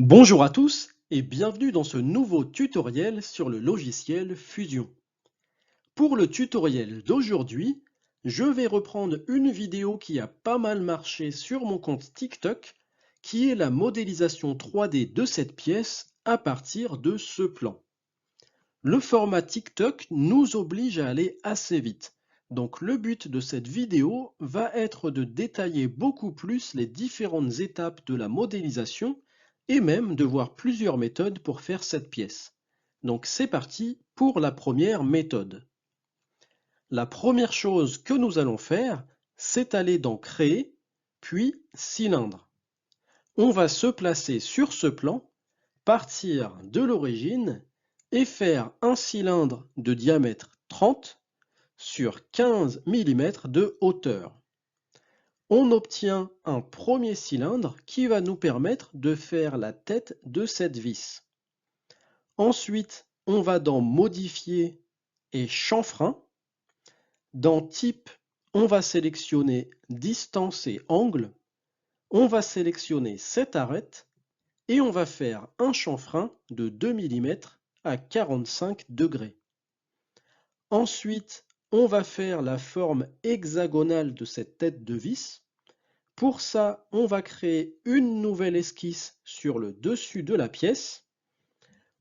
Bonjour à tous et bienvenue dans ce nouveau tutoriel sur le logiciel Fusion. Pour le tutoriel d'aujourd'hui, je vais reprendre une vidéo qui a pas mal marché sur mon compte TikTok, qui est la modélisation 3D de cette pièce à partir de ce plan. Le format TikTok nous oblige à aller assez vite. Donc le but de cette vidéo va être de détailler beaucoup plus les différentes étapes de la modélisation et même de voir plusieurs méthodes pour faire cette pièce. Donc c'est parti pour la première méthode. La première chose que nous allons faire, c'est aller dans Créer, puis Cylindre. On va se placer sur ce plan, partir de l'origine et faire un cylindre de diamètre 30 sur 15 mm de hauteur. On obtient un premier cylindre qui va nous permettre de faire la tête de cette vis. Ensuite, on va dans Modifier et Chanfrein. Dans Type, on va sélectionner Distance et Angle. On va sélectionner cette arête et on va faire un chanfrein de 2 mm à 45 degrés. Ensuite, on va faire la forme hexagonale de cette tête de vis. Pour ça, on va créer une nouvelle esquisse sur le dessus de la pièce.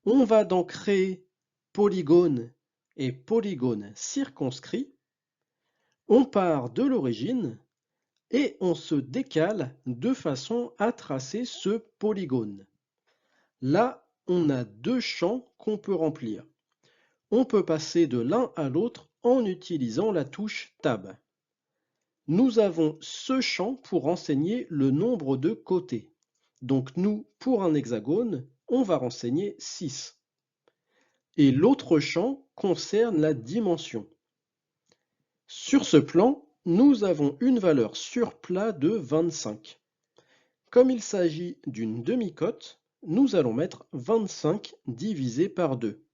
On va donc créer polygone et polygone circonscrit. On part de l'origine et on se décale de façon à tracer ce polygone. Là, on a deux champs qu'on peut remplir. On peut passer de l'un à l'autre en utilisant la touche Tab. Nous avons ce champ pour renseigner le nombre de côtés. Donc nous, pour un hexagone, on va renseigner 6. Et l'autre champ concerne la dimension. Sur ce plan, nous avons une valeur sur plat de 25. Comme il s'agit d'une demi-cote, nous allons mettre 25 divisé par 2.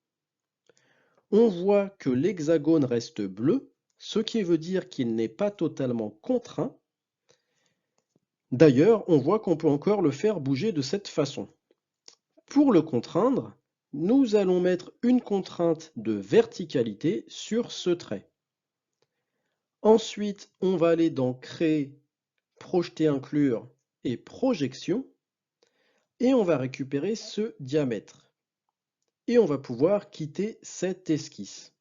On voit que l'hexagone reste bleu, ce qui veut dire qu'il n'est pas totalement contraint. D'ailleurs, on voit qu'on peut encore le faire bouger de cette façon. Pour le contraindre, nous allons mettre une contrainte de verticalité sur ce trait. Ensuite, on va aller dans Créer, Projeter, Inclure et Projection. Et on va récupérer ce diamètre. Et on va pouvoir quitter cette esquisse.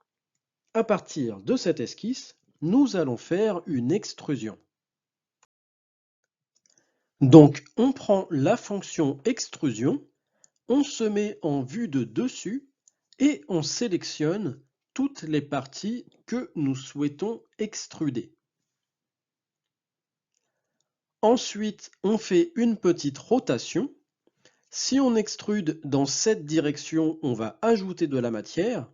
À partir de cette esquisse, nous allons faire une extrusion. Donc, on prend la fonction extrusion, on se met en vue de dessus et on sélectionne toutes les parties que nous souhaitons extruder. Ensuite, on fait une petite rotation. Si on extrude dans cette direction, on va ajouter de la matière.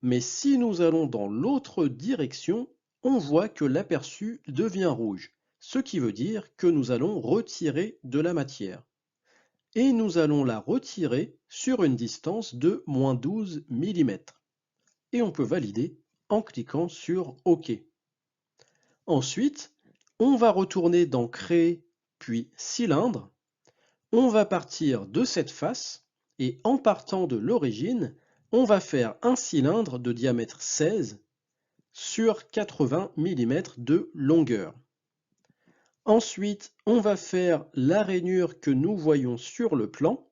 Mais si nous allons dans l'autre direction, on voit que l'aperçu devient rouge, ce qui veut dire que nous allons retirer de la matière. Et nous allons la retirer sur une distance de -12 mm. Et on peut valider en cliquant sur OK. Ensuite, on va retourner dans Créer, puis Cylindre. On va partir de cette face et en partant de l'origine, on va faire un cylindre de diamètre 16 sur 80 mm de longueur. Ensuite, on va faire la rainure que nous voyons sur le plan.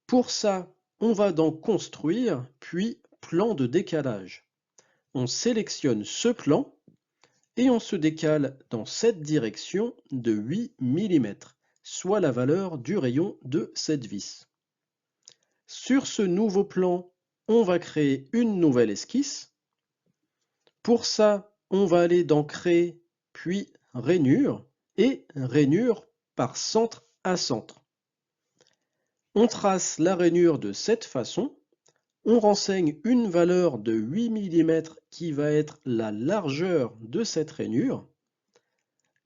Pour ça, on va donc construire, puis plan de décalage. On sélectionne ce plan et on se décale dans cette direction de 8 mm, soit la valeur du rayon de cette vis. Sur ce nouveau plan, on va créer une nouvelle esquisse. Pour ça, on va aller dans Créer, puis Rainure, et Rainure par centre à centre. On trace la rainure de cette façon. On renseigne une valeur de 8 mm qui va être la largeur de cette rainure.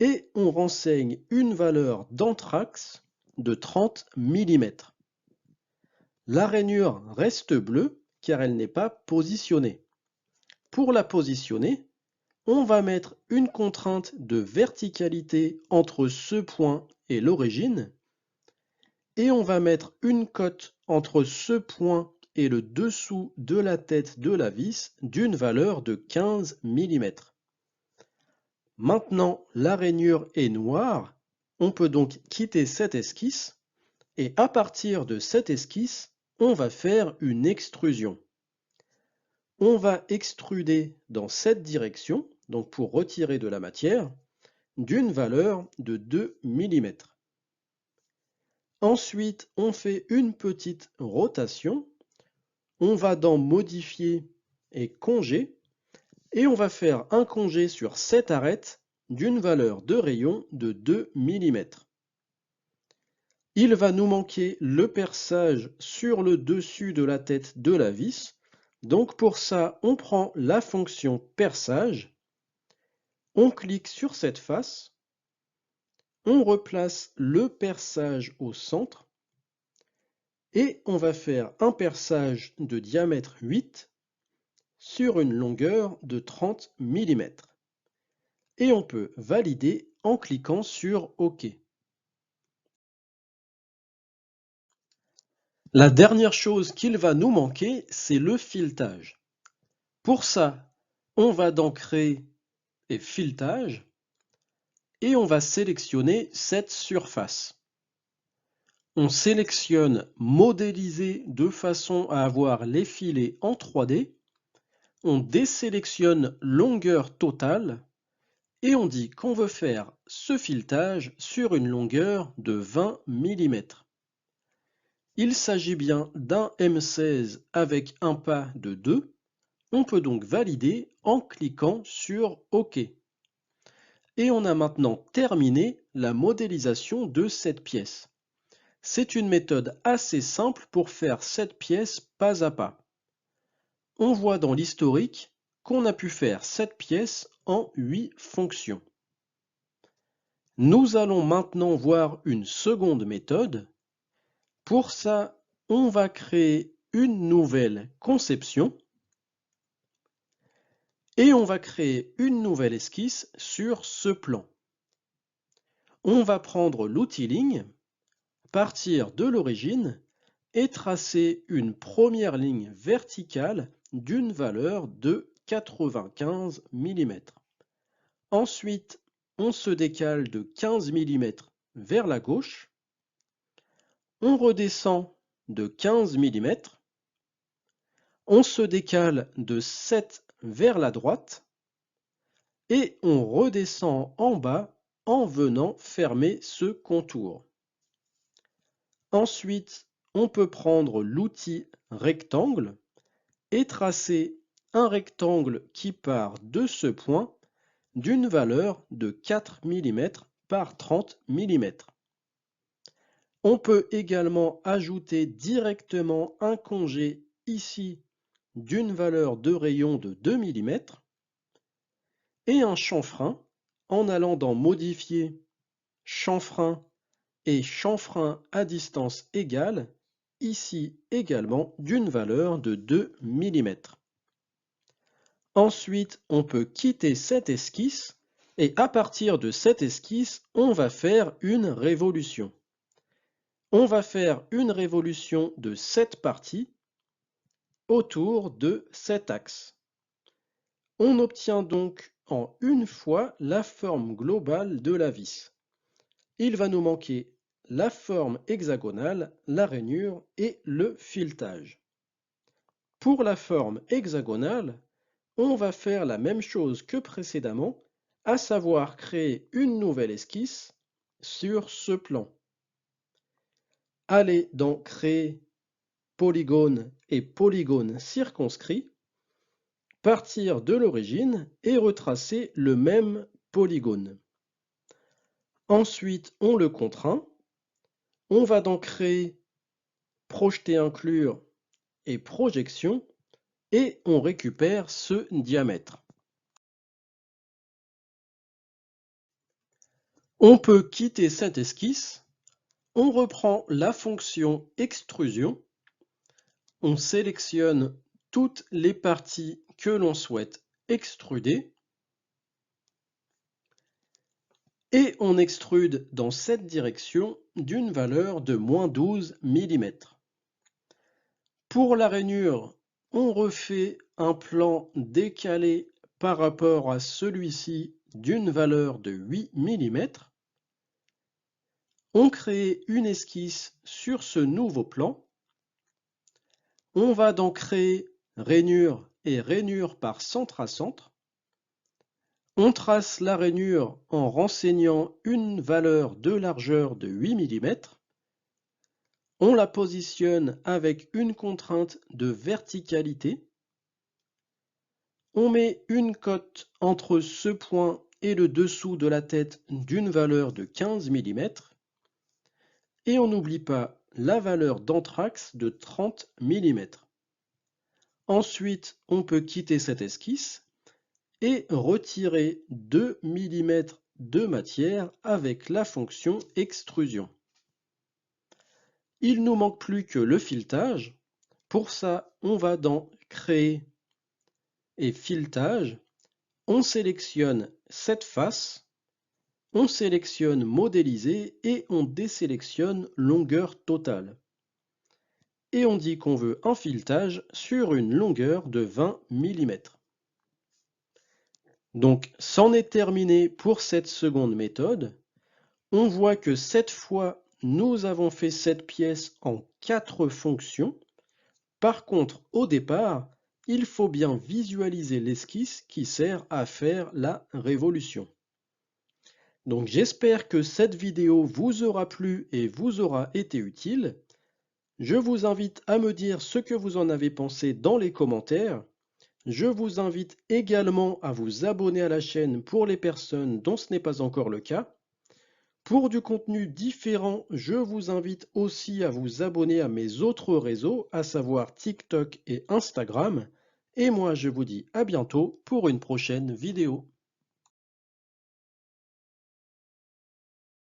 Et on renseigne une valeur d'anthrax de 30 mm. La rainure reste bleue car elle n'est pas positionnée. Pour la positionner, on va mettre une contrainte de verticalité entre ce point et l'origine et on va mettre une cote entre ce point et le dessous de la tête de la vis d'une valeur de 15 mm. Maintenant, la rainure est noire, on peut donc quitter cette esquisse et à partir de cette esquisse, on va faire une extrusion. On va extruder dans cette direction, donc pour retirer de la matière, d'une valeur de 2 mm. Ensuite, on fait une petite rotation. On va dans Modifier et Congé. Et on va faire un congé sur cette arête d'une valeur de rayon de 2 mm. Il va nous manquer le perçage sur le dessus de la tête de la vis. Donc pour ça, on prend la fonction perçage. On clique sur cette face. On replace le perçage au centre. Et on va faire un perçage de diamètre 8 sur une longueur de 30 mm. Et on peut valider en cliquant sur OK. La dernière chose qu'il va nous manquer, c'est le filetage. Pour ça, on va dans Créer et Filetage et on va sélectionner cette surface. On sélectionne Modéliser de façon à avoir les filets en 3D. On désélectionne Longueur totale et on dit qu'on veut faire ce filetage sur une longueur de 20 mm. Il s'agit bien d'un M16 avec un pas de 2. On peut donc valider en cliquant sur OK. Et on a maintenant terminé la modélisation de cette pièce. C'est une méthode assez simple pour faire cette pièce pas à pas. On voit dans l'historique qu'on a pu faire cette pièce en 8 fonctions. Nous allons maintenant voir une seconde méthode. Pour ça, on va créer une nouvelle conception et on va créer une nouvelle esquisse sur ce plan. On va prendre l'outil ligne, partir de l'origine et tracer une première ligne verticale d'une valeur de 95 mm. Ensuite, on se décale de 15 mm vers la gauche. On redescend de 15 mm. On se décale de 7 vers la droite. Et on redescend en bas en venant fermer ce contour. Ensuite, on peut prendre l'outil rectangle et tracer un rectangle qui part de ce point d'une valeur de 4 mm par 30 mm. On peut également ajouter directement un congé ici d'une valeur de rayon de 2 mm et un chanfrein en allant dans Modifier, Chanfrein et chanfrein à distance égale, ici également d'une valeur de 2 mm. Ensuite, on peut quitter cette esquisse et à partir de cette esquisse, on va faire une révolution. On va faire une révolution de 7 parties autour de cet axe. On obtient donc en une fois la forme globale de la vis. Il va nous manquer la forme hexagonale, la rainure et le filetage. Pour la forme hexagonale, on va faire la même chose que précédemment, à savoir créer une nouvelle esquisse sur ce plan. Allez dans Créer, Polygone et Polygone circonscrit, partir de l'origine et retracer le même polygone. Ensuite, on le contraint. On va donc créer, projeter, inclure et projection et on récupère ce diamètre. On peut quitter cette esquisse. On reprend la fonction extrusion. On sélectionne toutes les parties que l'on souhaite extruder. et on extrude dans cette direction d'une valeur de moins 12 mm. Pour la rainure, on refait un plan décalé par rapport à celui-ci d'une valeur de 8 mm. On crée une esquisse sur ce nouveau plan. On va donc créer rainure et rainure par centre à centre. On trace la rainure en renseignant une valeur de largeur de 8 mm. On la positionne avec une contrainte de verticalité. On met une cote entre ce point et le dessous de la tête d'une valeur de 15 mm. Et on n'oublie pas la valeur d'anthrax de 30 mm. Ensuite, on peut quitter cette esquisse et retirer 2 mm de matière avec la fonction extrusion. Il ne nous manque plus que le filetage. Pour ça, on va dans Créer et Filetage. On sélectionne cette face, on sélectionne Modéliser et on désélectionne Longueur totale. Et on dit qu'on veut un filetage sur une longueur de 20 mm. Donc, c'en est terminé pour cette seconde méthode. On voit que cette fois, nous avons fait cette pièce en 4 fonctions. Par contre, au départ, il faut bien visualiser l'esquisse qui sert à faire la révolution. Donc, j'espère que cette vidéo vous aura plu et vous aura été utile. Je vous invite à me dire ce que vous en avez pensé dans les commentaires. Je vous invite également à vous abonner à la chaîne pour les personnes dont ce n'est pas encore le cas. Pour du contenu différent, je vous invite aussi à vous abonner à mes autres réseaux, à savoir TikTok et Instagram. Et moi, je vous dis à bientôt pour une prochaine vidéo.